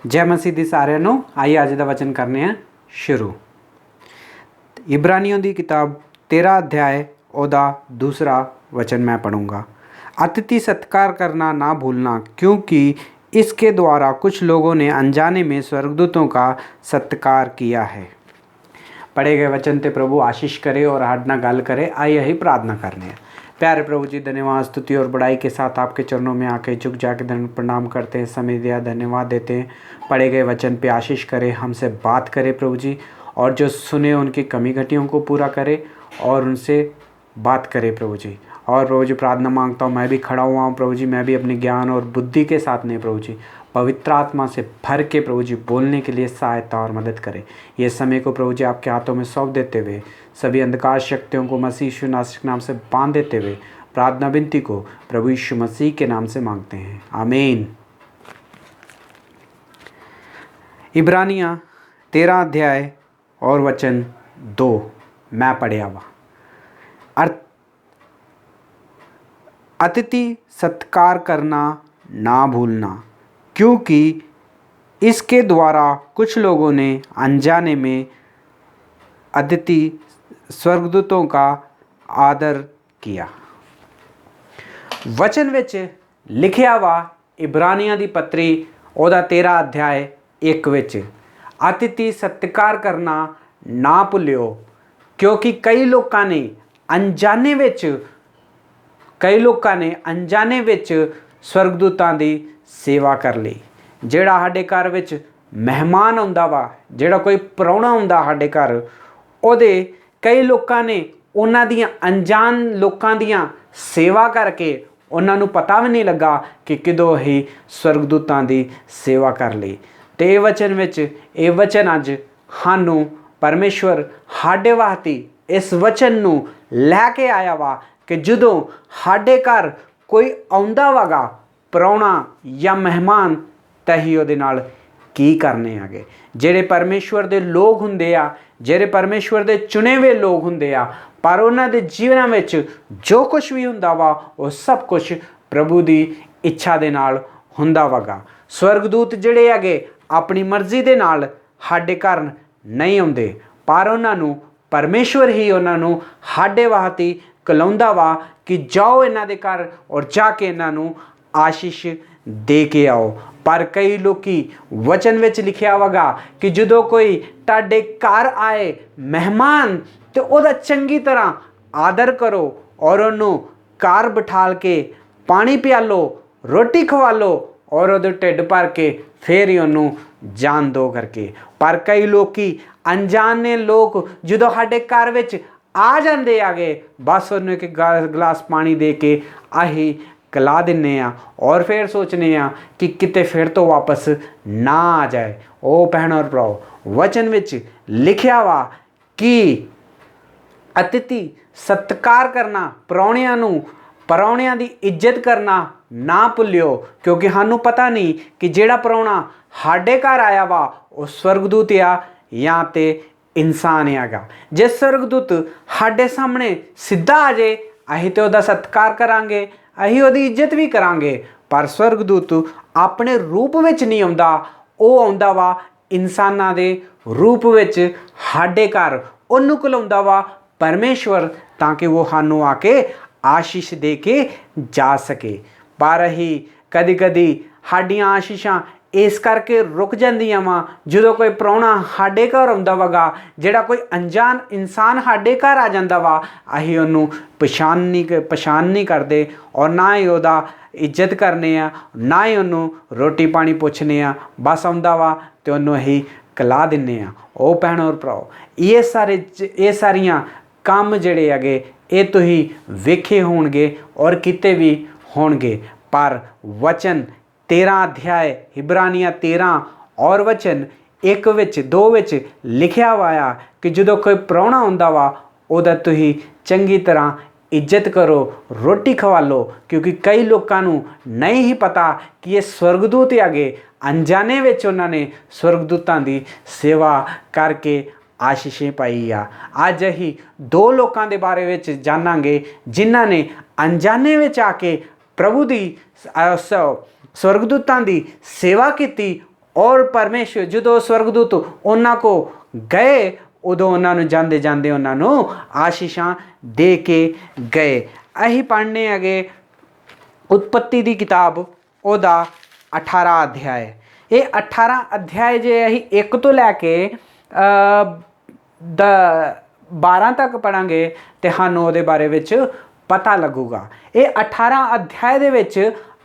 जय मसीह दी सारिਆਂ ਨੂੰ। आइए अज का वचन करने हैं शुरू। इब्रानियों की किताब 13 अध्याय ओदा दूसरा वचन मैं पढ़ूँगा। अतिथि सत्कार करना ना भूलना, क्योंकि इसके द्वारा कुछ लोगों ने अनजाने में स्वर्गदूतों का सत्कार किया है। पढ़े गए वचन ते प्रभु आशीष करे और हाड ना गल करे। आइए ही प्रार्थना करने हैं। प्यारे प्रभु जी, धन्यवाद स्तुति और बड़ाई के साथ आपके चरणों में आके झुक जाके प्रणाम करते हैं, समय दिया धन्यवाद देते हैं। पढ़े गए वचन पे आशीष करे, हमसे बात करे प्रभु जी, और जो सुने उनकी कमी घटियों को पूरा करे और उनसे बात करे प्रभु जी। और प्रभु जी प्रार्थना मांगता हूँ, मैं भी खड़ा हुआ हूँ प्रभु जी, मैं भी अपने ज्ञान और बुद्धि के साथ नहीं प्रभु जी, पवित्र आत्मा से भर के प्रभु जी बोलने के लिए सहायता और मदद करें। ये समय को प्रभु जी आपके हाथों में सौंप देते हुए सभी अंधकार शक्तियों को मसीह यीशु नासरी के नाम से बांध देते हुए प्रार्थना विनती को प्रभु यीशु मसीह के नाम से मांगते हैं, आमीन। इब्रानियाँ 13 अध्याय और वचन 2 मैं पढ़िया वा। अतिथि सत्कार करना ना भूलना, क्योंकि इसके द्वारा कुछ लोगों ने अनजाने में अतिथि स्वर्गदूतों का आदर किया। वचन विच लिखिया वा इब्रानियां दी पत्री ओदा 13 अध्याय 1 विच, अतिथि सत्कार करना ना भुल्यो, क्योंकि कई लोगों ने अनजाने विच स्वर्गदूतां दी सेवा कर ली। ਜਿਹੜਾ ਸਾਡੇ ਘਰ ਵਿੱਚ ਮਹਿਮਾਨ ਆਉਂਦਾ ਵਾ, ਜਿਹੜਾ ਕੋਈ ਪ੍ਰਾਹੁਣਾ ਆਉਂਦਾ ਸਾਡੇ ਘਰ, ਉਹਦੇ ਕਈ ਲੋਕਾਂ ਨੇ ਉਹਨਾਂ ਦੀਆਂ ਅਣਜਾਣ ਲੋਕਾਂ ਦੀਆਂ ਸੇਵਾ ਕਰਕੇ ਉਹਨਾਂ ਨੂੰ ਪਤਾ ਵੀ ਨਹੀਂ ਲੱਗਾ ਕਿ ਕਿਦੋਂ ਹੀ ਸਵਰਗਦੂਤਾਂ ਦੀ ਸੇਵਾ ਕਰ ਲਈ। ਤੇ ਇਹ ਵਚਨ ਵਿੱਚ ਇਹ ਵਚਨ ਅੱਜ ਸਾਨੂੰ ਪਰਮੇਸ਼ਵਰ ਸਾਡੇ ਵਾਸਤੇ ਇਸ ਵਚਨ ਨੂੰ ਲੈ ਕੇ ਆਇਆ ਵਾ ਕਿ ਜਦੋਂ ਸਾਡੇ ਘਰ ਕੋਈ ਆਉਂਦਾ ਵਾਗਾ ਪ੍ਰਾਹੁਣਾ ਜਾਂ ਮਹਿਮਾਨ, ਤਾਂ ਹੀ ਉਹਦੇ ਨਾਲ ਕੀ ਕਰਨੇ ਆਗੇ। ਜਿਹੜੇ ਪਰਮੇਸ਼ਵਰ ਦੇ ਲੋਕ ਹੁੰਦੇ ਆ, ਜਿਹੜੇ ਪਰਮੇਸ਼ਵਰ ਦੇ ਚੁਣੇ ਹੋਏ ਲੋਕ ਹੁੰਦੇ ਆ, ਪਰ ਉਹਨਾਂ ਦੇ ਜੀਵਨਾਂ ਵਿੱਚ ਜੋ ਕੁਛ ਵੀ ਹੁੰਦਾ ਵਾ ਉਹ ਸਭ ਕੁਛ ਪ੍ਰਭੂ ਦੀ ਇੱਛਾ ਦੇ ਨਾਲ ਹੁੰਦਾ ਵਾਗਾ। ਸਵਰਗਦੂਤ ਜਿਹੜੇ ਹੈਗੇ ਆਪਣੀ ਮਰਜ਼ੀ ਦੇ ਨਾਲ ਸਾਡੇ ਘਰ ਨਹੀਂ ਆਉਂਦੇ, ਪਰ ਉਹਨਾਂ ਨੂੰ ਪਰਮੇਸ਼ਵਰ ਹੀ ਉਹਨਾਂ ਨੂੰ ਸਾਡੇ ਵਾਸਤੇ ਕਲਾਉਂਦਾ ਵਾ ਕਿ ਜਾਓ ਇਹਨਾਂ ਦੇ ਘਰ ਔਰ ਜਾ ਕੇ ਇਹਨਾਂ ਨੂੰ ਆਸ਼ੀਸ਼ ਦੇ ਕੇ ਆਓ। पर कई लोग वचन विच लिखिया वगा कि जो कोई ताडे घर आए मेहमान तो ओदा चंगी तरह आदर करो और उन्होंने घर बिठाल के पानी पिया लो, रोटी खवा लो और उहदे ढिड भर के फिर ही उन्होंने जान दो करके। पर कई लोग अनजाने लोग जो साडे घर विच आ जाते आगे, बस उन्होंने एक गिलास पानी दे के आही कला दिन्ने आ और फिर सोचने आ कि किते फिर तो वापस ना आ जाए। ओ भैनों और भराओ, वचन विच लिखिया वा कि अतिथि सत्कार करना, परौणियां दी इज्जत करना ना भुल्लियो, क्योंकि सानू पता नहीं कि जेड़ा परौणा साडे घर आया वा वो स्वर्गदूत आ या ते इंसान आगा। जे स्वर्गदूत साडे सामने सीधा आ जाए असीं ते उहदा सत्कार करांगे, असीं उहदी इज्जत भी करांगे, पर स्वर्गदूत अपने रूप विच नहीं आउंदा, वो आउंदा वा इंसानां दे रूप विच साडे घर। उहनूं कलाउंदा वा परमेश्वर ताकि वो सानूं आके आशीष दे के जा सके। पर असीं कदी कदी साडीआं आशीषां इस करके रुक जांदियां वा जो कोई प्राहुणा साडे घर आउंदा वगा, जिहड़ा कोई अनजान इंसान साडे घर आ जांदा वा, असीं उहनूं पछाण नहीं करदे और ना ही उहदा इज्जत करने आ, ना ही उहनूं रोटी पानी पुछने आ। बस आउंदा वा ते उहनूं असीं कला दिन्ने आ। ओ भैणों और भराओ, ये सारियां काम जिहड़े हैगे ये तुसीं वेखे होणगे और किते भी होणगे। पर वचन 13 अध्याय इब्रानियाँ 13 और वचन 1 विच 2 विच लिखिया वाया कि जो कोई प्राहुणा आउंदा वा उहदा तुसीं चंगी तरह इज्जत करो, रोटी खवा लो, क्योंकि कई लोगों को नहीं ही पता कि ये स्वर्गदूत आगे अनजाने विच उन्होंने स्वर्गदूतां दी सेवा करके आशीषें पाई आ। अज असीं 2 लोगों के बारे विच जानांगे जिन्हां ने अनजाने विच आके प्रभु दी स्वर्गदूतां दी सेवा की और परमेश्वर ਜਦੋਂ स्वर्गदूत ਉਹਨਾਂ को गए ਉਦੋਂ ਉਹਨਾਂ ਨੂੰ ਜਾਂਦੇ ਜਾਂਦੇ ਉਹਨਾਂ ਨੂੰ ਆਸ਼ੀਸ਼ਾਂ ਦੇ ਕੇ ਗਏ। ਅਸੀਂ ਪੜ੍ਹਨੇ ਹੈਗੇ उत्पत्ति की किताब ਉਹਦਾ 18 अध्याय। ये 18 अध्याय जे ਅਸੀਂ 1 ਤੋਂ ਲੈ ਕੇ 12 तक पढ़ांगे तो ਸਾਨੂੰ ਉਹਦੇ ਬਾਰੇ ਵਿੱਚ पता लगूगा। ये 18 अध्याय ਦੇ ਵਿੱਚ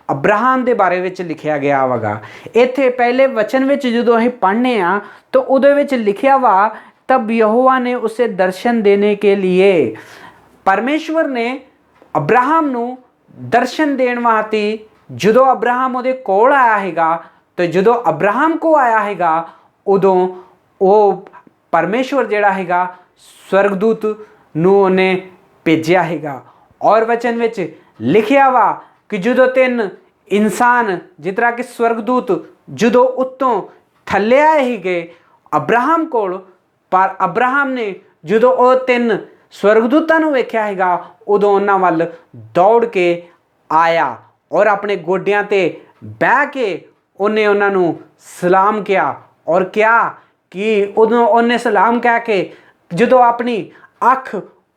अब्राहम ਦੇ ਬਾਰੇ ਵਿੱਚ ਲਿਖਿਆ ਗਿਆ ਵਗਾ। ਇੱਥੇ ਪਹਿਲੇ वचन ਵਿੱਚ ਜਦੋਂ ਅਸੀਂ पढ़ने ਆ तो ਉਹਦੇ ਵਿੱਚ लिखिया वा तब यहोवा ने उसे दर्शन देने के लिए, परमेश्वर ने अब्राहम ਨੂੰ दर्शन देण वास्ते ਜਦੋਂ अब्राहम ਉਹਦੇ ਕੋਲ ਆਇਆ ਹੈਗਾ ਤੇ ਜਦੋਂ अब्राहम को आया हैगा ਉਦੋਂ ਉਹ परमेश्वर ਜਿਹੜਾ ਹੈਗਾ स्वर्गदूत ਨੂੰ ਉਹਨੇ ਭੇਜਿਆ ਹੈਗਾ। और वचन ਵਿੱਚ ਲਿਖਿਆ ਵਾ कि ਜਦੋਂ 3 इंसान जिस तरह कि स्वर्गदूत ਜਦੋਂ ਉੱਤੋਂ ਥੱਲੇ ਆਏ ਸੀਗੇ अब्राहम ਕੋਲ, पर अब्राहम ने ਜਦੋਂ ਉਹ 3 स्वर्गदूतां ਨੂੰ ਵੇਖਿਆ ਹੈਗਾ ਉਦੋਂ ਉਹਨਾਂ ਵੱਲ ਦੌੜ ਕੇ आया और अपने गोडियां ते बह के उन्हें उन्होंने सलाम किया। और क्या कि उन्हें सलाम कह के जो अपनी अख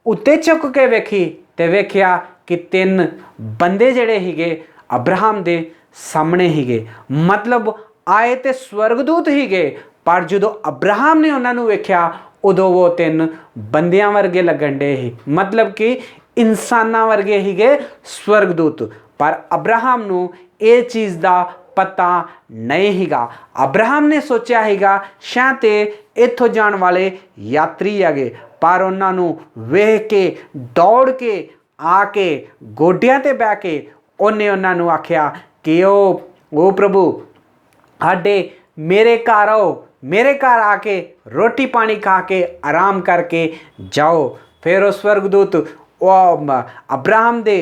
उत्ते चुक के वेखी तो वेख्या कि 3 बंदे जड़े हीगे अब्राहम दे सामने हीगे। मतलब आए तो स्वर्गदूत हीगे, पर जो अब्राहम ने उन्होंने वेख्या उदों वो 3 बंदियां वर्गे लगन डे ही, मतलब कि इंसाना वर्गे हीगे स्वर्गदूत। पर अब्राहम ਨੂੰ ਇਹ ਚੀਜ਼ ਦਾ ਪਤਾ ਨਹੀਂ ਹੈਗਾ। अब्राहम ਨੇ ਸੋਚਿਆ ਹੈਗਾ ਸ਼ਾਇਦ ਤੇ ਇੱਥੋਂ ਜਾਣ ਵਾਲੇ ਯਾਤਰੀ ਹੈਗੇ, ਪਰ ਉਹਨਾਂ ਨੂੰ ਵੇਖ ਕੇ ਦੌੜ ਕੇ ਆ ਕੇ ਗੋਡਿਆਂ ਤੇ ਬਹਿ ਕੇ ਉਹਨੇ ਉਹਨਾਂ ਨੂੰ ਆਖਿਆ ਕਿ ਉਹ ਪ੍ਰਭੂ ਸਾਡੇ ਮੇਰੇ ਘਰ आओ, मेरे घर आके रोटी पानी खा के आराम करके जाओ। फिर वो स्वर्गदूत अब्राहम दे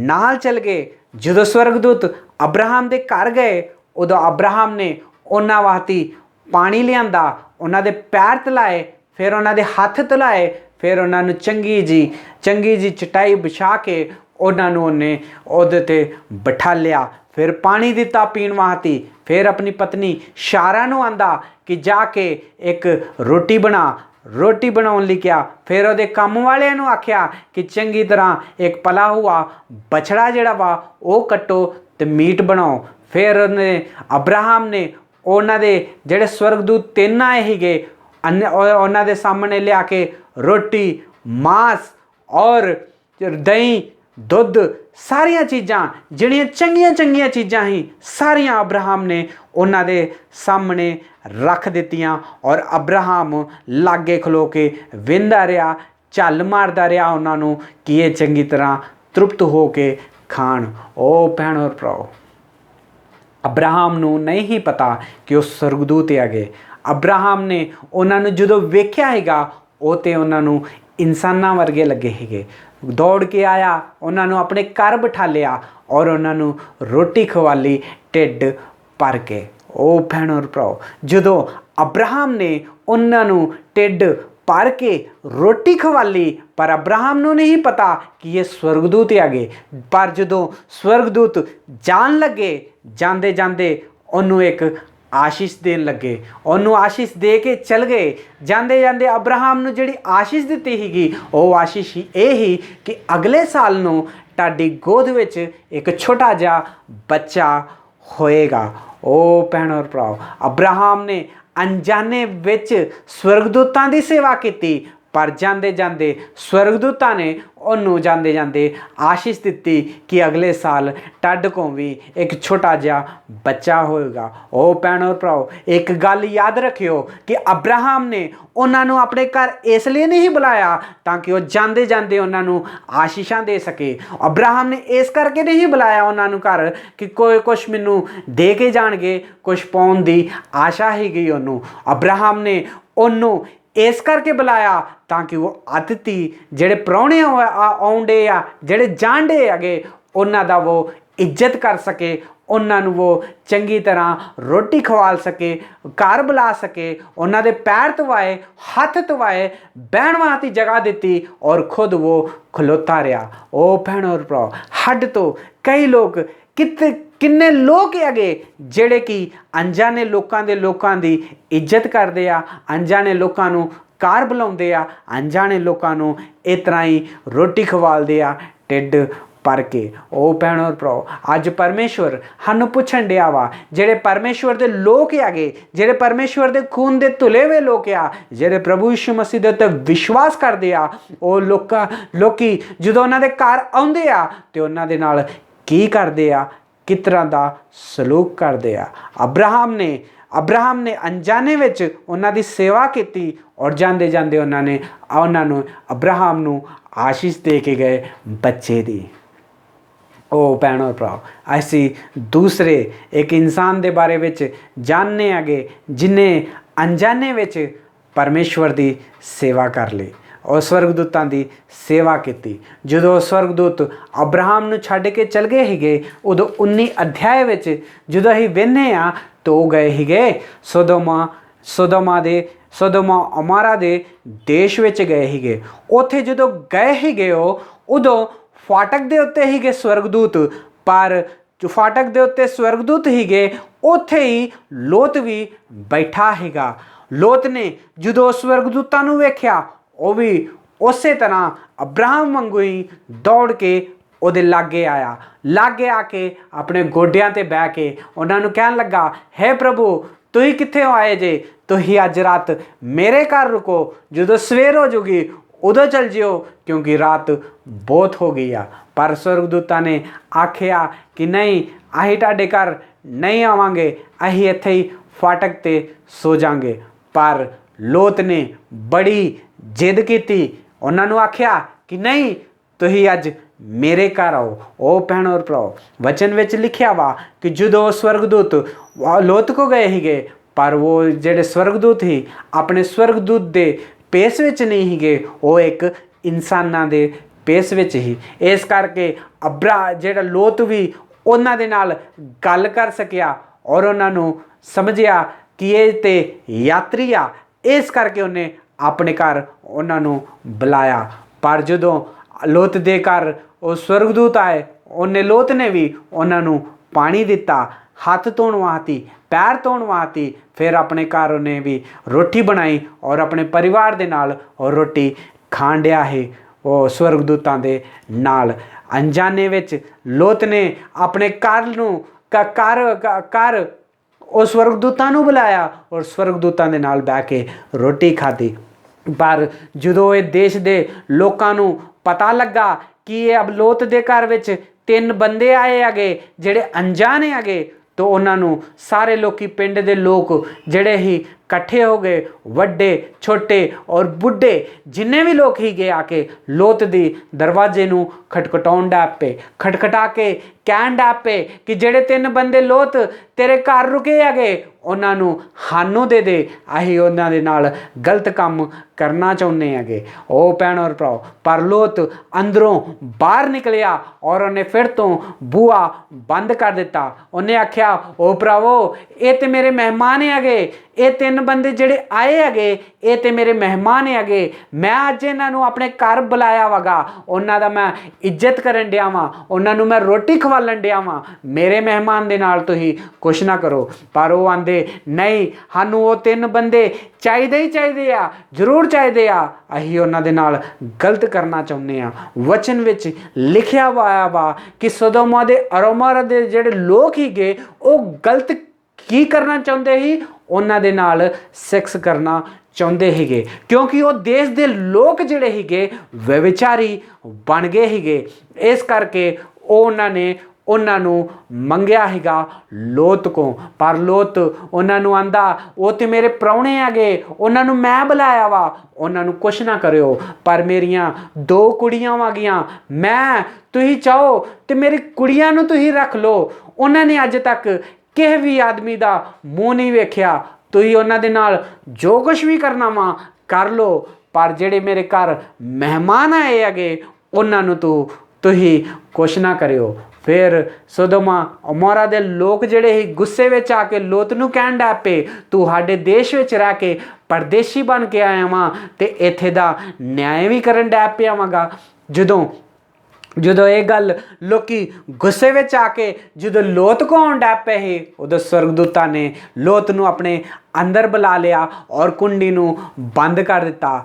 नाल चल गए। जो स्वर्गदूत अब्राहम दे घर गए उदों अब्राहम ने उन्हां वास्ते पानी लियांदा, उन्हां दे पैर धुलाए, फिर उन्हां दे हत्थ धुलाए, फिर उन्हां नूं चंगी जी चटाई बिछा के उन्हां नूं उन्हें उहदे ते बिठा लिया। फिर पानी दिता पीण वास्ते। फिर अपनी पत्नी शारा नूं आंदा कि जाके एक रोटी बना, रोटी बनाउण लई कहा। फिर उहदे काम वालियां नूं आख्या कि चंगी तरह एक पला हुआ बछड़ा जिहड़ा वा वो कट्टो ते मीट बनाओ। फिर अब्राहम ने उन्हां दे जिहड़े स्वर्गदूत 3 आए सीगे उन्हां दे सामने लिया के रोटी, मांस और दही, दुध, सारिया चीज़ां जिहड़ियां चंगियां चंगियां चीज़ां ही सारियां अब्राहम ने उन्हां दे सामने रख दित्तियां। और अब्राहम लागे खलो के वेंदा रहा, झल मारदा रहा उन्हां नूं कि ये चंगी तरह तृप्त हो के खाण। ओ भैणों और भराओ, अब्राहम नूं नहीं ही पता कि वो स्वर्गदूत हैगे। अब्राहम ने उन्हां नूं जदों वेख्या हैगा वो ते उन्हां नूं इंसानां वर्गे लगे हैगे। दौड़ के आया, उन्होंने अपने घर बिठा लिया और उन्होंने रोटी खवाली ढिड भर के। ओ भैणों और भराओ, जो अब्राहम ने उन्होंने ढिड भर के रोटी खवाली, पर अब्राहम नूं नहीं पता कि ये स्वर्गदूत हैगे। पर जो स्वर्गदूत जान लगे, जाते जाते उन्होंने एक आशीष देन लगे, उन्होंने आशीष दे के चल गए। जाते जाते अब्राहम नूं जिहड़ी आशीष दित्ती सीगी वो आशीष ये ही कि अगले साल नूं तुहाडी गोद विच एक छोटा जिहा बच्चा होएगा। ओ भैणों और भराओ, अब्राहम ने अनजाने विच स्वर्गदूतां दी सेवा कीती, पर जाते जाते स्वर्गदूतां ने उन्होंने जाते जाते आशीष दित्ती कि अगले साल टड को भी एक छोटा जिहा बच्चा होएगा। ओ भैणों और भराओ, एक गल याद रखियो कि अब्राहम ने उन्होंने अपने घर इसलिए नहीं बुलाया ताकि वह जाते जाते उन्होंने आशीषां दे सके। अब्राहम ने इस करके नहीं बुलाया उन्होंने घर कि कोई कुछ मैनू दे के जाणगे, कुछ पाउण दी आशा ही गई उन्होंने। अब्राहम ने उन्होंने इस करके बुलाया ताकि वो अतिथि जेड़े प्राहुणे आउंडे आ, जेड़े जाणदे हैगे उन्हां दा वो इज्जत कर सके, उन्होंने वो चंगी तरह रोटी खवा सके, घर बुला सके, उन्होंने दे पैर धवाए, हथ धवाए, बहन वास्ते जगह दी और खुद वो खलोता रहा। ओ भैणों और भराओ, हड तो कई लोग किन्ने लोग हैगे ਜਿਹੜੇ कि अनजाने लोगों की इज्जत करते आ, अनजाने लोगों ਨੂੰ कार बुलाते आ, अनजाने लोगों ਨੂੰ इस तरह ही रोटी खवालते आ ढिड भर के। ओ भैणों और भराओ, अज परमेश्वर सानू पुछण डिया वा, जेड़े परमेश्वर दे लोग हैगे, जेड़े परमेश्वर दे खून दे धुले हुए लोग आ, जेड़े प्रभु यीशु मसीह दे उत्ते विश्वास करते आ, ओ लोकी जदों उन्हां दे घर आउंदे आ ते उन्हां दे नाल की करते आ, किस तरह का सलूक करते आ। अब्राहम ने अनजाने विच उन्हां दी सेवा की और जांदे जांदे उन्होंने अब्राहम नू आशीष दे के गए बच्चे दी। ओ भैणों भराओ, असी दूसरे एक इंसान के बारे में जानने आगे जिन्हें अनजाने विच परमेश्वर की सेवा कर ली और स्वर्गदूतों की सेवा की। जो स्वर्गदूत अब्राहम नू छड्ड के चल गए हिगे, उदों 19 अध्याय विच जो असीं वेखने आ तो गए हिगे सोदोमा अमारा दे देश विच गए हिगे। उत्थे जो गए हिगे उदों फाटक दे उत्ते हिगे स्वर्गदूत, पर जो फाटक दे उत्ते स्वर्गदूत हिगे उत्थे ही लोत भी बैठा हिगा। लोत ने जो स्वर्गदूतां नूं वेख्या वो भी उस तरह अब्राहम वांगू ही दौड़ के उहदे लागे आया, लागे आके अपने गोडियां ते बह के उन्हां नूं कहण लगा, हे प्रभु तुसीं कित्थे आए जे, तुसीं अज रात मेरे घर रुको, जो सवेर हो जूगी उदों चल जियो क्योंकि रात बहुत हो गई आ। पर स्वर्गदूतां ने आखिया कि नहीं, असीं तुहाडे घर नहीं आवांगे, असीं इत्थे ही फाटक ते सो जांगे। पर लोत ने बड़ी जिद की, उन्होंने आख्या कि नहीं तुसीं अज मेरे घर आओ। ओ भैणों और भराओ, वचन विच लिखिया वा कि जो स्वर्गदूत लोत को गए हिगे, पर वो जेडे स्वर्गदूत ही अपने स्वर्गदूत दे पेस विच नहीं हिगे, वो एक इंसानां दे पेस विच ही। इस करके जेड़ा लोत भी उन्हां दे नाल गल कर सकिया और उन्हां नूं समझिया कि ये ते यात्री आ, इस करके उन्हें अपने घर उन्हां नूं बुलाया। पर जदों लोत दे घर वो स्वर्गदूत आए, उन्हें लोत ने भी उन्हां नूं पानी दिता, हाथ धोण वास्ते, पैर धोण वास्ते, फिर अपने घर उन्हें भी रोटी बनाई और अपने परिवार दे नाल और रोटी खाण दिया है वो स्वर्गदूतां दे नाल। अनजाने विच लोत ने अपने घर नूं घर उस स्वर्गदूतां नूं बुलाया और स्वर्गदूतां दे नाल बैठ के रोटी खाधी। पर जो ये देश दे लोकां नूं पता लगा कि ये अब लोत दे घर विच 3 बंदे आए हैगे जेड़े अनजाने हैगे, तो उन्होंने सारे लोग पिंड दे लोग जेड़े ही कट्ठे हो गए, वड्डे छोटे और बुढ़े जिन्ने भी लोग ही गए आके लोत दी दरवाजे नूं खटखटाउण दा पे, खटखटा के कहण दा पे कि जेड़े 3 बंदे लोत तेरे घर रुके हैगे उन्हां नूं हानू दे दे, असीं उन्हां दे नाल गलत काम करना चाहुंदे हैगे। ओ भैणों और भराओ, पर लोत अंदरों बाहर निकलिया और उन्हें फिर तो बूहा बंद कर दिता। उन्हें आख्या, ओ भरावो ये ते मेरे मेहमान हैगे, ये 3 बंदे जेड़े आए हैगे ये ते मेरे मेहमान हैगे, मैं अज इन्हां नूं अपने घर बुलाया वगा, उन्हां दा मैं इज्जत करन दिया वां, उन्हां नूं मैं रोटी खवालन दिया वां, मेरे मेहमान दे नाल तुसीं कुछ ना करो। पर वो आंदे नहीं, सानूं वो 3 बंदे चाहिए ही चाहिए आ, जरूर चाहिए आ, असीं उन्हां दे नाल गलत करना चाहुंदे आ। वचन विच लिखिया होया वा कि सदोमा दे अरोमा दे जेड़े लोग ही गए वो गलत की करना चाहुंदे ही, उन्हां दे नाल सेक्स करना चाहुंदे हिगे, क्योंकि वो देश दे लोग जिहड़े हिगे व्यभिचारी बन गए हिगे। इस करके उन्हां नूं मंगिया हिगा लोत को। पर लोत उन्हां नूं आंदा वो ते मेरे प्राहुणे हैगे, उन्हां नूं मैं बुलाया वा, उन्हां नूं कुछ ना करियो, पर मेरियां 2 कुड़ियां वागियां, मैं तुसीं चाहो ते मेरी कुड़ियां नूं तुसीं रख लो। उन्हां ने अज तक किसी भी आदमी दा मूँह नहीं वेख्या, तुसीं उन्हां दे नाल जो कुछ भी करना वा कर लो, पर जेड़े मेरे घर मेहमान आए हैगे उन्हां नूं तुसीं कुछ ना करियो। फिर सोदोमा अमोरा दे लोग जेड़े ही गुस्से विच आके लोत नूं कहण लग पे, तू साडे देश विच रह के परदेशी बन के आया वां ते इत्थे दा न्याय भी करन लग पिया वांगा। जदों ਜਦੋਂ ਇਹ ਗੱਲ ਲੋਕੀ ਗੁੱਸੇ ਵਿੱਚ ਆ ਕੇ ਜਦੋਂ ਲੋਤ ਕੋ ਆਉਣ ਡੈ ਪਏ ਸੀ, ਉਦੋਂ ਸਵਰਗਦੂਤਾਂ ਨੇ ਲੋਤ ਨੂੰ ਆਪਣੇ ਅੰਦਰ ਬੁਲਾ ਲਿਆ ਔਰ ਕੁੰਡੀ ਨੂੰ ਬੰਦ ਕਰ ਦਿੱਤਾ।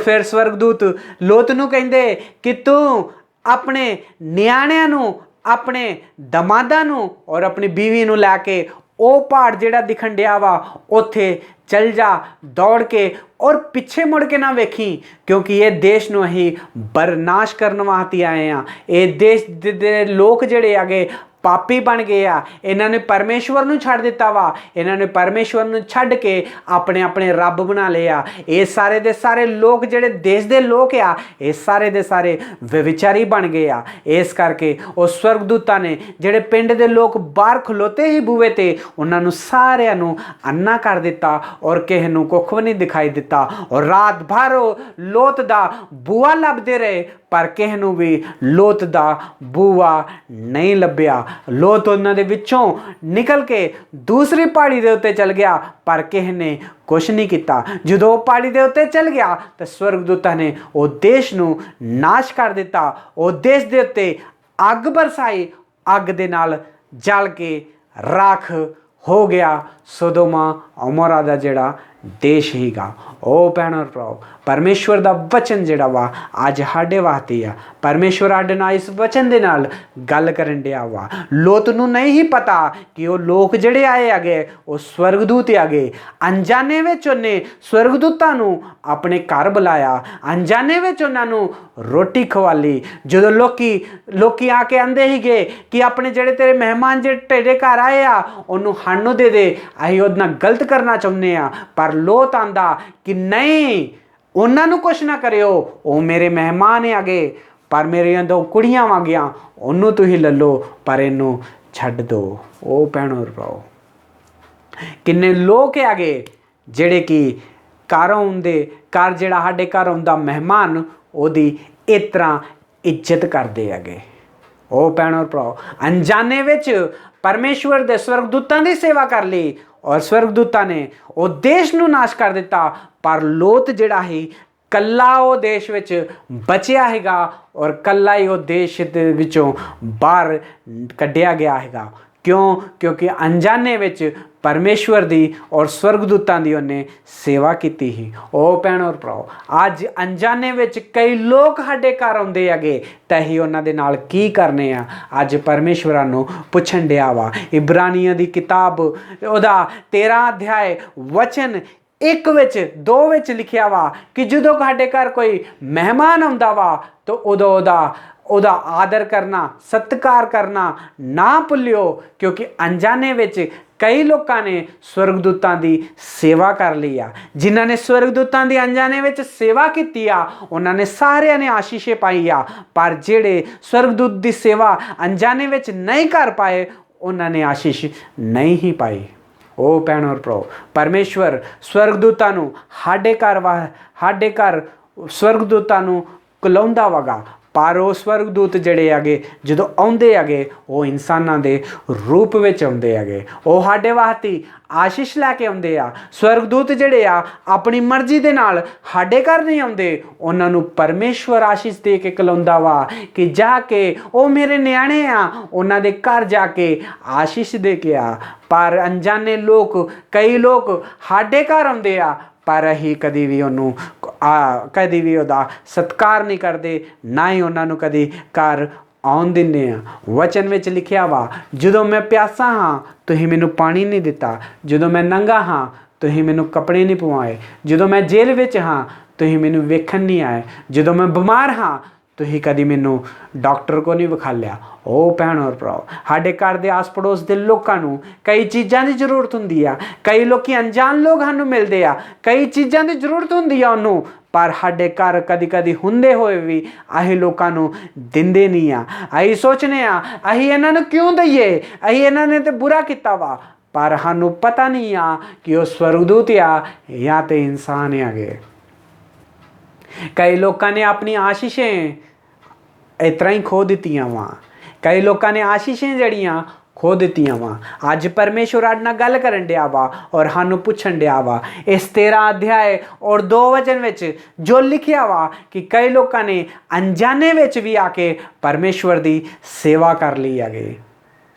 ਫਿਰ ਸਵਰਗਦੂਤ ਲੋਤ ਨੂੰ ਕਹਿੰਦੇ ਕਿ ਤੂੰ ਆਪਣੇ ਨਿਆਣਿਆਂ ਨੂੰ, ਆਪਣੇ ਦਮਾਦਾਂ ਨੂੰ ਔਰ ਆਪਣੀ ਬੀਵੀ ਨੂੰ ਲੈ ਕੇ ਉਹ ਪਹਾੜ ਜਿਹੜਾ ਦਿਖਣ ਡਿਆ ਵਾ ਉੱਥੇ चल जा दौड़ के, और पिछे मुड़ के ना वेखी, क्योंकि ये देश नूं असीं बरनाश करन वास्ते आए हैं। ये देश दे लोग जिहड़े आगे पापी बन गए आ, इन्होंने परमेश्वर नूं छड्ड दिता वा, इन्होंने परमेश्वर नूं छड्ड के अपने अपने रब बना लिया। ये सारे दे सारे लोग जिहड़े देश दे लोग आ, ये सारे दे सारे व्यभिचारी बन गए आ। इस करके उस स्वर्गदूतां ने जिहड़े पिंड दे लोग बाहर खलोते ही बूहे ते उन्हां नूं सारिआं नूं अन्ना कर दिता और किसे नूं कुख भी नहीं दिखाई दिता। और रात भर लोत दा बूआ लभदे रहे पर किसे नूं भी लोत दा बूआ नहीं लभ्या। लोत उन्हां दे विचों निकल के दूसरी पहाड़ी दे उत्ते चल गया पर किसे ने कुछ नहीं किया। जदों पहाड़ी दे उत्ते चल गया तो स्वर्गदूतां ने वो देश नूं नाश कर दिता। वो देश दे उत्ते अग बरसाई, अग दे नाल जल के राख हो गया सोदोमा अमोरा दा जिहड़ा देश हीगा। ओ भैणों भराओ, परमेश्वर दा वचन जिहड़ा वा अज साडे वास्ते आ। परमेश्वर साडे नाल इस वचन दे नाल गल करन दिया वा। लोत नूं नहीं ही पता कि वो लोग जिहड़े आए आगे वो स्वर्गदूत आगे। अनजाने विच उन्हें स्वर्गदूतां नूं अपने घर बुलाया, अनजाने विच उन्हां नूं रोटी खवाली। जदों लोकी आके आंदे हीगे कि अपने जिहड़े तेरे मेहमान जिहड़े तेरे घर आए आ उन्होंने सानूं दे दे, असीं उहदे नाल गलत करना चाहुंदे आ। पर लोत आंदा कि नहीं, उन्होंने कुछ ना करियो, वो मेरे मेहमान है आगे, पर मेरे दो कुड़ियां वांगियां उन्होंने तुसीं ले लो पर इनू छड्ड दो। ओ भैणों भराओ, किन्ने लोग आगे जिहड़े कि घर आउंदे, घर जिहड़ा साडे घर आउंदा मेहमान ओदी इस तरह इज्जत करदे आगे। ओ भैणों भराओ, अनजाने विच परमेश्वर दे स्वर्गदूतां दी सेवा कर ली और स्वर्गदूतां ने वो देश नूं नाश कर दिता। पर लोत जिहड़ा ही कल्ला वो देश विच बचिया हैगा और कल्ला ही वो देश दे विचों बाहर कढ़िया गया हैगा। क्यों? क्योंकि अनजाने विच परमेश्वर दी और स्वर्गदूतां दी उन्हें सेवा कीती ही। ओ भैणों भराओ, अज अनजाने विच कई लोग साडे घर आउंदे हैगे ते असीं उन्हां दे नाल की करने आ अज परमेश्वरां नूं पुछण दिया वा। इब्रानियां दी किताब ओदा 13 अध्याय वचन 1 विच 2 विच लिखिया वा कि जदों साडे घर कोई मेहमान आउंदा वा तो उदों ओदा आदर करना, सत्कार करना ना भुल्लियो, क्योंकि अनजाने विच कई लोगों ने स्वर्गदूतां दी सेवा कर ली आ। जिन्हां ने स्वर्गदूतां दी अनजाने विच सेवा कीती आ उन्हां ने सारियां ने आशीषें पाई आ। पर जिहड़े स्वर्गदूत दी सेवा अनजाने विच नहीं कर पाए उन्हां ने आशीष नहीं ही पाई। ओ भैणों भराओ, परमेश्वर स्वर्गदूतां नूं साडे घर स्वर्गदूतां नूं कुलाउंदा वगा। पर वो स्वर्गदूत जिहड़े आगे जदों आउंदे आगे वो इंसानां दे रूप विच आउंदे आगे, वो साडे वास्ते आशीष लैके आउंदे आ। स्वर्गदूत जिहड़े आ अपनी मर्जी दे नाल साडे घर नहीं आउंदे, उन्हां नूं परमेश्वर आशीष दे के कलाउंदा वा कि जाके वो मेरे न्याणे आ, उन्हां दे घर जाके आशीष दे के आ। पर अनजाने लोग, कई लोग साडे घर आउंदे आ पर असीं कदी भी उन्होंने कदी भी उहदा सत्कार नहीं करते, ना ही उन्होंने कदी घर आउण दिंदे आ। वचन विच लिखिया वा, जदों मैं प्यासा हाँ तुसीं मैनूं पानी नहीं दिता, जदों मैं नंगा हाँ तुसीं मैनूं कपड़े नहीं पवाए, जदों मैं जेल विच हाँ तुसीं मैनूं वेखण नहीं आए, जदों मैं बीमार हाँ तुसीं कदी मैनूं डॉक्टर को नहीं विखालिया। ओ भैणों भराओ, साडे घर दे आस पड़ोस दे लोकां नूं कई चीज़ां दी जरूरत हुंदी आ, कई लोकी अनजान लोग सानूं मिलदे आ, कई चीज़ां दी जरूरत हुंदी आ उन्होंने, पर साडे घर कदी कदी हुंदे होए भी असीं लोकां नूं दिंदे नहीं आ। असीं सोचने आ असीं इन्हां नूं क्यों दईए, असीं इन्हां ने ते बुरा कीता वा, पर सानूं पता नहीं आ कि वो स्वर्गदूत आ या ते इंसान आगे। कई लोगों ने अपनी आशीषें इस तरह ही खो दित्तियां वा, कई लोगों ने आशीषें जड़ियां ਖੋ ਦਿੱਤੀਆਂ ਵਾ। ਅੱਜ ਪਰਮੇਸ਼ਵਰ ਸਾਡੇ ਨਾਲ ਗੱਲ ਕਰਨ ਡਿਆ ਵਾ ਔਰ ਸਾਨੂੰ ਪੁੱਛਣ ਡਿਆ ਵਾ ਇਸ 13 ਅਧਿਆਏ ਔਰ 2 ਵਚਨ ਵਿੱਚ ਜੋ ਲਿਖਿਆ ਵਾ ਕਿ ਕਈ ਲੋਕਾਂ ਨੇ ਅਣਜਾਣੇ ਵਿੱਚ ਵੀ ਆ ਕੇ ਪਰਮੇਸ਼ਵਰ ਦੀ ਸੇਵਾ ਕਰ ਲਈ ਹੈਗੇ,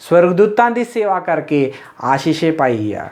ਸਵਰਗਦੂਤਾਂ ਦੀ ਸੇਵਾ ਕਰਕੇ ਆਸ਼ੀਸ਼ੇ ਪਾਈ ਆ।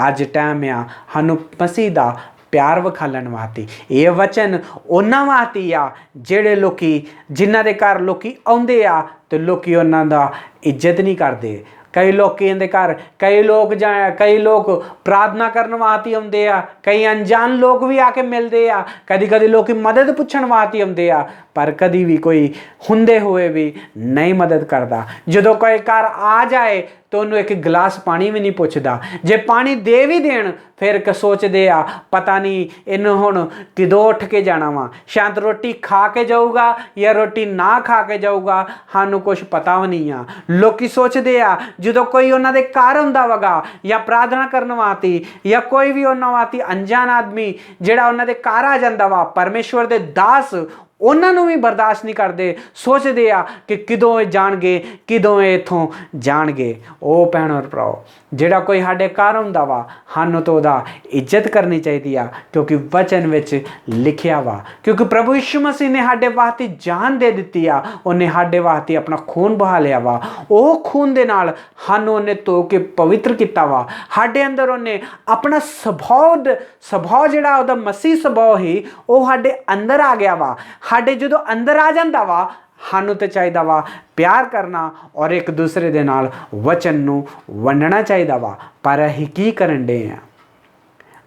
ਅੱਜ ਟਾਈਮ ਆ ਸਾਨੂੰ ਮਸੀਹ ਦਾ ਪਿਆਰ ਵਿਖਾਲਣ ਵਾਸਤੇ। ਇਹ ਵਚਨ ਉਹਨਾਂ ਵਾਸਤੇ ਆ ਜਿਹੜੇ ਲੋਕੀ ਜਿਨ੍ਹਾਂ ਦੇ ਘਰ ਲੋਕੀ ਆਉਂਦੇ ਆ ਤੇ ਲੋਕੀ ਉਹਨਾਂ ਦਾ ਇੱਜ਼ਤ ਨਹੀਂ ਕਰਦੇ। ਕਈ ਲੋਕੀ ਇਹਦੇ ਘਰ ਕਈ ਲੋਕ ਪ੍ਰਾਰਥਨਾ ਕਰਨ ਵਾਸਤੇ ਆਉਂਦੇ ਆ, ਕਈ ਅਣਜਾਣ ਲੋਕ ਵੀ ਆ ਕੇ ਮਿਲਦੇ ਆ, ਕਦੀ ਕਦੀ ਲੋਕੀ ਮਦਦ ਪੁੱਛਣ ਵਾਸਤੇ ਆਉਂਦੇ ਆ, ਪਰ ਕਦੀ ਵੀ ਕੋਈ ਹੁੰਦੇ ਹੋਏ ਵੀ ਨਹੀਂ ਮਦਦ ਕਰਦਾ। ਜਦੋਂ ਕੋਈ ਘਰ ਆ ਜਾਏ ਤਾਂ ਉਹਨੂੰ ਇੱਕ ਗਲਾਸ ਪਾਣੀ ਵੀ ਨਹੀਂ ਪੁੱਛਦਾ। ਜੇ ਪਾਣੀ ਦੇ ਵੀ ਦੇਣ ਫਿਰ ਸੋਚਦੇ ਆ ਪਤਾ ਨਹੀਂ ਇਹਨੂੰ ਹੁਣ ਕਿਦੋਂ ਉੱਠ ਕੇ ਜਾਣਾ ਵਾ, ਸ਼ਾਇਦ ਰੋਟੀ ਖਾ ਕੇ ਜਾਊਗਾ ਜਾਂ ਰੋਟੀ ਨਾ ਖਾ ਕੇ ਜਾਊਗਾ, ਸਾਨੂੰ ਕੁਝ ਪਤਾ ਵੀ ਨਹੀਂ ਆ। ਲੋਕੀ ਸੋਚਦੇ ਆ ਜਦੋਂ ਕੋਈ ਉਹਨਾਂ ਦੇ ਘਰ ਹੁੰਦਾ ਵਗਾ ਜਾਂ ਪ੍ਰਾਰਥਨਾ ਕਰਨ ਵਾਸਤੇ ਜਾਂ ਕੋਈ ਵੀ ਉਹਨਾਂ ਵਾਸਤੇ ਅਣਜਾਣ ਆਦਮੀ ਜਿਹੜਾ ਉਹਨਾਂ ਦੇ ਘਰ ਆ ਜਾਂਦਾ ਵਾ, ਪਰਮੇਸ਼ਵਰ ਦੇ ਦਾਸ ਉਹਨਾਂ ਨੂੰ ਵੀ ਬਰਦਾਸ਼ਤ ਨਹੀਂ ਕਰਦੇ, ਸੋਚਦੇ ਆ ਕਿ ਕਿਦੋਂ ਇਹ ਜਾਣਗੇ, ਕਿਦੋਂ ਇਹ ਇੱਥੋਂ ਜਾਣਗੇ। ਉਹ ਭੈਣੋ ਭਰਾਓ, ਜਿਹੜਾ ਕੋਈ ਸਾਡੇ ਘਰ ਹੁੰਦਾ ਵਾ ਸਾਨੂੰ ਤਾਂ ਉਹਦਾ ਇੱਜ਼ਤ ਕਰਨੀ ਚਾਹੀਦੀ ਆ, ਕਿਉਂਕਿ ਵਚਨ ਵਿੱਚ ਲਿਖਿਆ ਵਾ, ਕਿਉਂਕਿ ਪ੍ਰਭੂ ਯਿਸੂ ਮਸੀਹ ਨੇ ਸਾਡੇ ਵਾਸਤੇ ਜਾਨ ਦੇ ਦਿੱਤੀ ਆ, ਉਹਨੇ ਸਾਡੇ ਵਾਸਤੇ ਆਪਣਾ ਖੂਨ ਬਹਾ ਲਿਆ ਵਾ। ਉਹ ਖੂਨ ਦੇ ਨਾਲ ਸਾਨੂੰ ਉਹਨੇ ਧੋ ਕੇ ਪਵਿੱਤਰ ਕੀਤਾ ਵਾ। ਸਾਡੇ ਅੰਦਰ ਉਹਨੇ ਆਪਣਾ ਸੁਭਾਅ ਜਿਹੜਾ ਉਹਦਾ ਮਸੀਹ ਸੁਭਾਅ ਹੀ ਉਹ ਸਾਡੇ ਅੰਦਰ ਆ ਗਿਆ ਵਾ। ਸਾਡੇ ਜਦੋਂ ਅੰਦਰ ਆ ਜਾਂਦਾ ਵਾ ਸਾਨੂੰ ਤੇ ਚਾਹੀਦਾ ਵਾ ਪਿਆਰ ਕਰਨਾ ਔਰ ਇੱਕ ਦੂਸਰੇ ਦੇ ਨਾਲ ਵਚਨ ਨੂੰ ਵੰਡਣਾ ਚਾਹੀਦਾ ਵਾ। ਪਰ ਅਸੀਂ ਕੀ ਕਰਨ ਡੇ ਆ?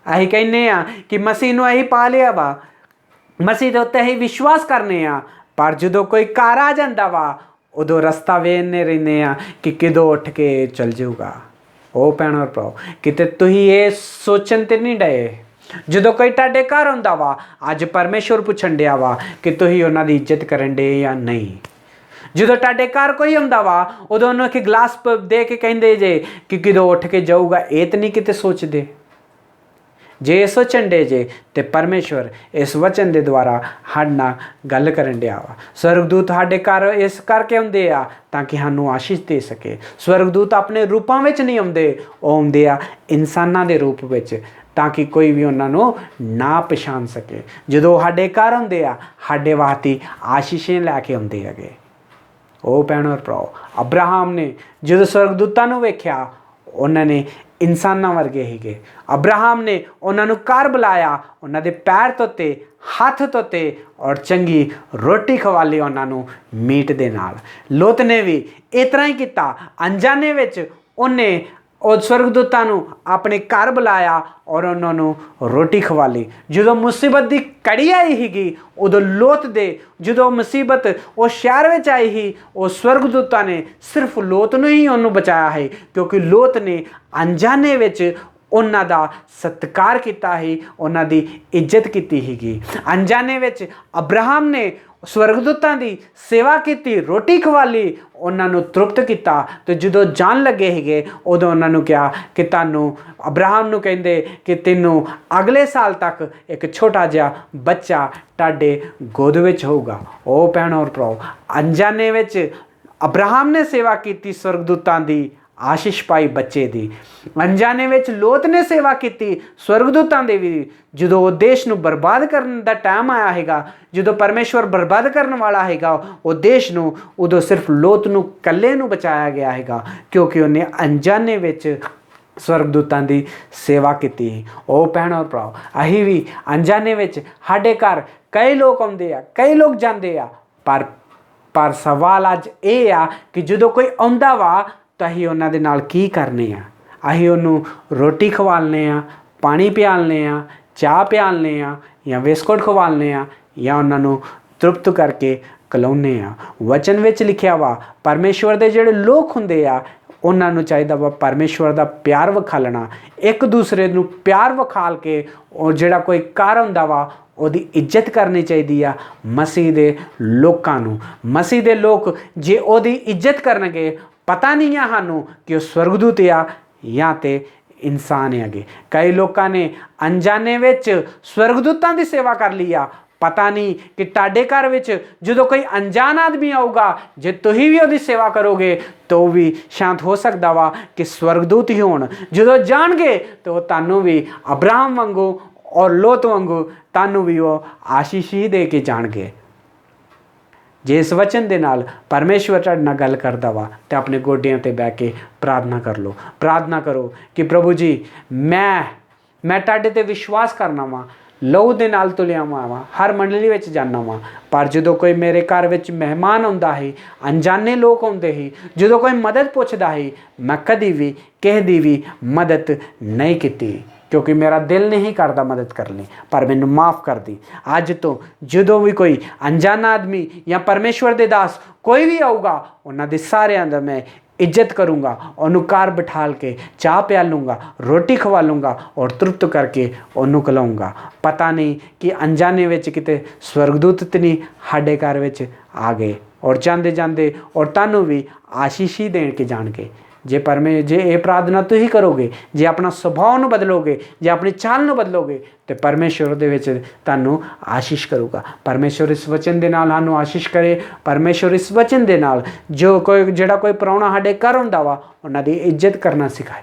ਅਸੀਂ ਕਹਿੰਦੇ ਆ ਕਿ ਮਸੀਹ ਨੂੰ ਅਸੀਂ ਪਾ ਲਿਆ ਵਾ, ਮਸੀਹ ਦੇ ਉੱਤੇ ਅਸੀਂ ਵਿਸ਼ਵਾਸ ਕਰਨੇ ਆ, ਪਰ ਜਦੋਂ ਕੋਈ ਘਰ ਆ ਜਾਂਦਾ ਵਾ ਉਦੋਂ ਰਸਤਾ ਵੇਖਦੇ ਰਹਿੰਦੇ ਆ ਕਿ ਕਿਦੋਂ ਉੱਠ ਕੇ ਚਲ ਜਾਊਗਾ। ਉਹ ਭੈਣੋ ਭਰਾਓ, ਕਿਤੇ ਤੁਸੀਂ ਇਹ ਸੋਚਣ ਤੇ ਨਹੀਂ ਡਏ ਜਦੋਂ ਕੋਈ ਤੁਹਾਡੇ ਘਰ ਹੁੰਦਾ ਵਾ ਅੱਜ ਪਰਮੇਸ਼ਵਰ ਪੁੱਛਣ ਡਿਆ ਵਾ ਕਿ ਤੁਸੀਂ ਉਹਨਾਂ ਦੀ ਇੱਜ਼ਤ ਕਰਨ ਡੇ ਜਾਂ ਨਹੀਂ। ਜਦੋਂ ਤੁਹਾਡੇ ਘਰ ਕੋਈ ਹੁੰਦਾ ਵਾ ਉਦੋਂ ਉਹਨੂੰ ਇੱਕ ਗਲਾਸ ਦੇ ਕੇ ਕਹਿੰਦੇ ਜੇ ਕਿ ਕਿਦੋਂ ਉੱਠ ਕੇ ਜਾਊਗਾ, ਇਹ ਤਾਂ ਨਹੀਂ ਕਿਤੇ ਸੋਚਦੇ। ਜੇ ਸੋਚਣ ਡੇ ਜੇ ਤੇ ਪਰਮੇਸ਼ਵਰ ਇਸ ਵਚਨ ਦੇ ਦੁਆਰਾ ਸਾਡੇ ਨਾਲ ਗੱਲ ਕਰਨ ਡਿਆ ਵਾ। ਸਵਰਗਦੂਤ ਸਾਡੇ ਘਰ ਇਸ ਕਰਕੇ ਆਉਂਦੇ ਆ ਤਾਂ ਕਿ ਸਾਨੂੰ ਆਸ਼ੀਸ਼ ਦੇ ਸਕੇ। ਸਵਰਗਦੂਤ ਆਪਣੇ ਰੂਪਾਂ ਵਿੱਚ ਨਹੀਂ ਆਉਂਦੇ, ਉਹ ਆਉਂਦੇ ਆ ਇਨਸਾਨਾਂ ਦੇ ਰੂਪ ਵਿੱਚ ਤਾਂ ਕਿ ਕੋਈ ਵੀ ਉਹਨਾਂ ਨੂੰ ਨਾ ਪਛਾਣ ਸਕੇ। ਜਦੋਂ ਸਾਡੇ ਘਰ ਹੁੰਦੇ ਆ ਸਾਡੇ ਵਾਸਤੇ ਆਸ਼ੀਸ਼ਾਂ ਲੈ ਕੇ ਆਉਂਦੇ ਹੈਗੇ। ਉਹ ਭੈਣੋ ਭਰਾਓ, ਅਬਰਾਹਮ ਨੇ ਜਦੋਂ ਸਵਰਗਦੂਤਾਂ ਨੂੰ ਵੇਖਿਆ ਉਹਨਾਂ ਨੇ ਇਨਸਾਨਾਂ ਵਰਗੇ ਸੀਗੇ। ਅਬਰਾਹਮ ਨੇ ਉਹਨਾਂ ਨੂੰ ਘਰ ਬੁਲਾਇਆ, ਉਹਨਾਂ ਦੇ ਪੈਰ ਧੋਤੇ, ਹੱਥ ਧੋਤੇ ਔਰ ਚੰਗੀ ਰੋਟੀ ਖਵਾਲੀ ਉਹਨਾਂ ਨੂੰ ਮੀਟ ਦੇ ਨਾਲ। ਲੋਤ ਨੇ ਵੀ ਇਸ ਤਰ੍ਹਾਂ ਹੀ ਕੀਤਾ। ਅਣਜਾਣੇ ਵਿੱਚ ਉਹਨੇ ਉਹ ਸਵਰਗਦੂਤਾਂ ਨੂੰ ਆਪਣੇ ਘਰ ਬੁਲਾਇਆ ਔਰ ਉਹਨਾਂ ਨੂੰ ਰੋਟੀ ਖਵਾਲੀ। ਜਦੋਂ ਮੁਸੀਬਤ ਦੀ ਘੜੀ ਆਈ ਸੀਗੀ ਉਦੋਂ ਲੋਤ ਦੇ ਜਦੋਂ ਮੁਸੀਬਤ ਉਹ ਸ਼ਹਿਰ ਵਿੱਚ ਆਈ ਸੀ ਉਹ ਸਵਰਗਦੂਤਾਂ ਨੇ ਸਿਰਫ ਲੋਤ ਨੂੰ ਹੀ ਉਹਨੂੰ ਬਚਾਇਆ ਹੈ, ਕਿਉਂਕਿ ਲੋਤ ਨੇ ਅਣਜਾਣੇ ਵਿੱਚ ਉਹਨਾਂ ਦਾ ਸਤਿਕਾਰ ਕੀਤਾ ਸੀ, ਉਹਨਾਂ ਦੀ ਇੱਜ਼ਤ ਕੀਤੀ ਸੀਗੀ। ਅਣਜਾਣੇ ਵਿੱਚ ਅਬਰਾਹਮ ਨੇ ਸਵਰਗਦੂਤਾਂ ਦੀ ਸੇਵਾ ਕੀਤੀ, ਰੋਟੀ ਖਵਾਲੀ, ਉਹਨਾਂ ਨੂੰ ਤ੍ਰਿਪਤ ਕੀਤਾ। ਤੇ ਜਦੋਂ ਜਾਣ ਲੱਗੇ ਸੀਗੇ ਉਦੋਂ ਉਹਨਾਂ ਨੂੰ ਕਿਹਾ ਕਿ ਤੁਹਾਨੂੰ ਅਬਰਾਹਮ ਨੂੰ ਕਹਿੰਦੇ ਕਿ ਤੈਨੂੰ ਅਗਲੇ ਸਾਲ ਤੱਕ ਇੱਕ ਛੋਟਾ ਜਿਹਾ ਬੱਚਾ ਤੁਹਾਡੇ ਗੋਦ ਵਿੱਚ ਹੋਊਗਾ। ਉਹ ਭੈਣੋ ਔਰ ਭਰਾਓ, ਅਣਜਾਣੇ ਵਿੱਚ ਅਬਰਾਹਮ ਨੇ ਸੇਵਾ ਕੀਤੀ, ਸਵਰਗਦੂਤਾਂ ਦੀ ਆਸ਼ੀਸ਼ ਪਾਈ ਬੱਚੇ ਦੀ। ਅਣਜਾਣੇ ਵਿੱਚ ਲੋਤ ਨੇ ਸੇਵਾ ਕੀਤੀ ਸਵਰਗਦੂਤਾਂ ਦੇ ਵੀ। ਜਦੋਂ ਉਹ ਦੇਸ਼ ਨੂੰ ਬਰਬਾਦ ਕਰਨ ਦਾ ਟਾਈਮ ਆਇਆ ਹੈਗਾ, ਜਦੋਂ ਪਰਮੇਸ਼ਵਰ ਬਰਬਾਦ ਕਰਨ ਵਾਲਾ ਹੈਗਾ ਉਹ ਦੇਸ਼ ਨੂੰ, ਉਦੋਂ ਸਿਰਫ ਲੋਤ ਨੂੰ ਇਕੱਲੇ ਨੂੰ ਬਚਾਇਆ ਗਿਆ ਹੈਗਾ, ਕਿਉਂਕਿ ਉਹਨੇ ਅਣਜਾਣੇ ਵਿੱਚ ਸਵਰਗਦੂਤਾਂ ਦੀ ਸੇਵਾ ਕੀਤੀ। ਉਹ ਭੈਣੋ ਭਰਾਓ, ਅਸੀਂ ਵੀ ਅਣਜਾਣੇ ਵਿੱਚ ਸਾਡੇ ਘਰ ਕਈ ਲੋਕ ਆਉਂਦੇ ਆ, ਕਈ ਲੋਕ ਜਾਂਦੇ ਆ, ਪਰ ਸਵਾਲ ਅੱਜ ਇਹ ਆ ਕਿ ਜਦੋਂ ਕੋਈ ਆਉਂਦਾ ਵਾ ਤਾਂ ਅਸੀਂ ਉਹਨਾਂ ਦੇ ਨਾਲ ਕੀ ਕਰਨੇ ਆ? ਅਸੀਂ ਉਹਨੂੰ ਰੋਟੀ ਖਵਾਲਨੇ ਆ, ਪਾਣੀ ਪਿਆਲਨੇ ਆ, ਚਾਹ ਪਿਆਲਨੇ ਆ ਜਾਂ ਬਿਸਕੁਟ ਖਵਾਲਨੇ ਆ ਜਾਂ ਉਹਨਾਂ ਨੂੰ ਤ੍ਰਿਪਤ ਕਰਕੇ ਕਲਾਉਨੇ ਆ? ਵਚਨ ਵਿੱਚ ਲਿਖਿਆ ਵਾ ਪਰਮੇਸ਼ਵਰ ਦੇ ਜਿਹੜੇ ਲੋਕ ਹੁੰਦੇ ਆ ਉਹਨਾਂ ਨੂੰ ਚਾਹੀਦਾ ਵਾ ਪਰਮੇਸ਼ਵਰ ਦਾ ਪਿਆਰ ਵਿਖਾਲਣਾ, ਇੱਕ ਦੂਸਰੇ ਨੂੰ ਪਿਆਰ ਵਿਖਾਲ ਕੇ ਉਹ ਜਿਹੜਾ ਕੋਈ ਘਰ ਹੁੰਦਾ ਵਾ ਉਹਦੀ ਇੱਜ਼ਤ ਕਰਨੀ ਚਾਹੀਦੀ ਆ। ਮਸੀਹ ਦੇ ਲੋਕਾਂ ਨੂੰ, ਮਸੀਹ ਦੇ ਲੋਕ ਜੇ ਉਹਦੀ ਇੱਜ਼ਤ ਕਰਨਗੇ, ਪਤਾ ਨਹੀਂ ਆ ਸਾਨੂੰ ਕਿ ਉਹ ਸਵਰਗਦੂਤ ਆ ਜਾਂ ਤੇ ਇਨਸਾਨ ਹੈਗੇ। ਕਈ ਲੋਕਾਂ ਨੇ ਅਣਜਾਣੇ ਵਿੱਚ ਸਵਰਗਦੂਤਾਂ ਦੀ ਸੇਵਾ ਕਰ ਲਈ ਆ, ਪਤਾ ਨਹੀਂ ਕਿ ਤੁਹਾਡੇ ਘਰ ਵਿੱਚ ਜਦੋਂ ਕੋਈ ਅਣਜਾਣ ਆਦਮੀ ਆਊਗਾ, ਜੇ ਤੁਸੀਂ ਵੀ ਉਹਦੀ ਸੇਵਾ ਕਰੋਗੇ ਤਾਂ ਉਹ ਵੀ ਸ਼ਾਂਤ ਹੋ ਸਕਦਾ ਵਾ ਕਿ ਸਵਰਗਦੂਤ ਹੀ ਹੋਣ। ਜਦੋਂ ਜਾਣਗੇ ਤਾਂ ਉਹ ਤੁਹਾਨੂੰ ਵੀ ਅਬਰਾਹਮ ਵਾਂਗੂ ਔਰ ਲੋਤ ਵਾਂਗੂ ਤੁਹਾਨੂੰ ਵੀ ਉਹ ਆਸ਼ੀਸ਼ ਹੀ ਦੇ ਕੇ ਜਾਣਗੇ। ਜੇ ਇਸ ਵਚਨ ਦੇ ਨਾਲ ਪਰਮੇਸ਼ਵਰ ਤੁਹਾਡੇ ਨਾਲ ਗੱਲ ਕਰਦਾ ਵਾ ਤੇ ਆਪਣੇ ਗੋਡਿਆਂ ਤੇ ਬਹਿ ਕੇ ਪ੍ਰਾਰਥਨਾ ਕਰ ਲਓ। ਪ੍ਰਾਰਥਨਾ ਕਰੋ ਕਿ ਪ੍ਰਭੂ ਜੀ ਮੈਂ ਤੁਹਾਡੇ ਤੇ ਵਿਸ਼ਵਾਸ ਕਰਨਾ ਵਾ, ਲਹੂ ਦੇ ਨਾਲ ਤੁਲਿਆ ਵਾ, ਹਰ ਮੰਡਲੀ ਵਿੱਚ ਜਾਂਦਾ ਵਾਂ, ਪਰ ਜਦੋਂ ਕੋਈ ਮੇਰੇ ਘਰ ਵਿੱਚ ਮਹਿਮਾਨ ਆਉਂਦਾ ਹੈ, ਅਣਜਾਣੇ ਲੋਕ ਆਉਂਦੇ ਸੀ, ਜਦੋਂ ਕੋਈ ਮਦਦ ਪੁੱਛਦਾ ਹੈ, ਮੈਂ ਕਦੀ ਵੀ ਕਿਸੇ ਦੀ ਵੀ ਮਦਦ ਨਹੀਂ ਕੀਤੀ ਕਿਉਂਕਿ ਮੇਰਾ ਦਿਲ ਨਹੀਂ ਕਰਦਾ ਮਦਦ ਕਰਨ ਲਈ, ਪਰ ਮੈਨੂੰ ਮਾफ़ ਕਰ ਦੀ। ਅੱਜ ਤੋਂ ਜਦੋਂ ਵੀ ਕੋਈ ਅਣਜਾਣ ਆਦਮੀ ਜਾਂ ਪਰਮੇਸ਼ਵਰ ਦੇ ਦਾਸ ਕੋਈ ਵੀ ਆਊਗਾ, ਉਹਨਾਂ ਦੇ ਸਾਰਿਆਂ ਦਾ ਮੈਂ ਇੱਜ਼ਤ ਕਰੂੰਗਾ, ਉਹਨੂੰ ਘਰ ਬਿਠਾਲ ਕੇ ਚਾਹ ਪਿਆ ਲੂੰਗਾ, ਰੋਟੀ ਖਵਾ ਲੂੰਗਾ ਔਰ ਤ੍ਰਿਪਤ ਕਰਕੇ ਉਹਨੂੰ ਖਿਲਾਊਂਗਾ। ਪਤਾ ਨਹੀਂ ਕਿ ਅਣਜਾਣੇ ਵਿੱਚ ਕਿਤੇ ਸਵਰਗਦੂਤ ਤਾਂ ਨਹੀਂ ਸਾਡੇ ਘਰ ਵਿੱਚ ਆ ਗਏ ਔਰ ਜਾਂਦੇ ਜਾਂਦੇ ਔਰ ਤੁਹਾਨੂੰ ਵੀ ਆਸ਼ੀਸ਼ ਹੀ ਦੇਣ ਕੇ ਜਾਣਗੇ। ਜੇ ਇਹ ਪ੍ਰਾਰਥਨਾ ਤੁਸੀਂ ਕਰੋਗੇ, ਜੇ ਆਪਣਾ ਸੁਭਾਅ ਨੂੰ ਬਦਲੋਗੇ, ਜੇ ਆਪਣੀ ਚਾਲ ਨੂੰ ਬਦਲੋਗੇ ਤੇ ਪਰਮੇਸ਼ਵਰ ਦੇ ਵਿੱਚ ਤੁਹਾਨੂੰ ਆਸ਼ੀਸ਼ ਕਰੂਗਾ। ਪਰਮੇਸ਼ਵਰ ਇਸ ਵਚਨ ਦੇ ਨਾਲ ਸਾਨੂੰ ਆਸ਼ੀਸ਼ ਕਰੇ। ਪਰਮੇਸ਼ਵਰ ਇਸ ਵਚਨ ਦੇ ਨਾਲ ਜਿਹੜਾ ਕੋਈ ਪ੍ਰਾਹੁਣਾ ਸਾਡੇ ਘਰ ਹੁੰਦਾ ਵਾ, ਉਹਨਾਂ ਦੀ ਇੱਜ਼ਤ ਕਰਨਾ ਸਿਖਾਏ।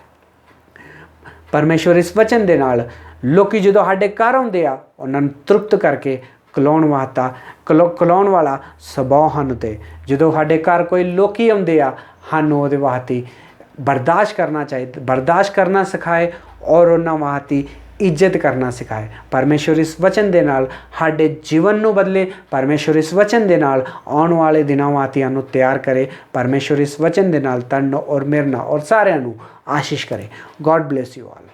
ਪਰਮੇਸ਼ਵਰ ਇਸ ਵਚਨ ਦੇ ਨਾਲ ਲੋਕੀ ਜਦੋਂ ਸਾਡੇ ਘਰ ਆਉਂਦੇ ਆ, ਉਹਨਾਂ ਨੂੰ ਤ੍ਰਿਪਤ ਕਰਕੇ ਖਿਲਾਉਣ ਵਾਲਾ ਸੁਭਾਅ ਸਾਨੂੰ ਤੇ ਜਦੋਂ ਸਾਡੇ ਘਰ ਕੋਈ ਲੋਕੀ ਆਉਂਦੇ ਆ, ਸਾਨੂੰ ਉਹਦੇ ਵਾਸਤੇ ਬਰਦਾਸ਼ਤ ਕਰਨਾ ਚਾਹੀਦਾ, ਬਰਦਾਸ਼ਤ ਕਰਨਾ ਸਿਖਾਏ ਔਰ ਉਹਨਾਂ ਵਾਸਤੇ ਇੱਜ਼ਤ ਕਰਨਾ ਸਿਖਾਏ। ਪਰਮੇਸ਼ਵਰ ਇਸ ਵਚਨ ਦੇ ਨਾਲ ਸਾਡੇ ਜੀਵਨ ਨੂੰ ਬਦਲੇ। ਪਰਮੇਸ਼ਵਰ ਇਸ ਵਚਨ ਦੇ ਨਾਲ ਆਉਣ ਵਾਲੇ ਦਿਨਾਂ ਵਾਸਤੇ ਸਾਨੂੰ ਤਿਆਰ ਕਰੇ। ਪਰਮੇਸ਼ਵਰ ਇਸ ਵਚਨ ਦੇ ਨਾਲ ਤੁਹਾਨੂੰ ਔਰ ਮੇਰੇ ਨਾਲ ਔਰ ਸਾਰਿਆਂ ਨੂੰ ਆਸ਼ੀਸ਼ ਕਰੇ। God bless you all.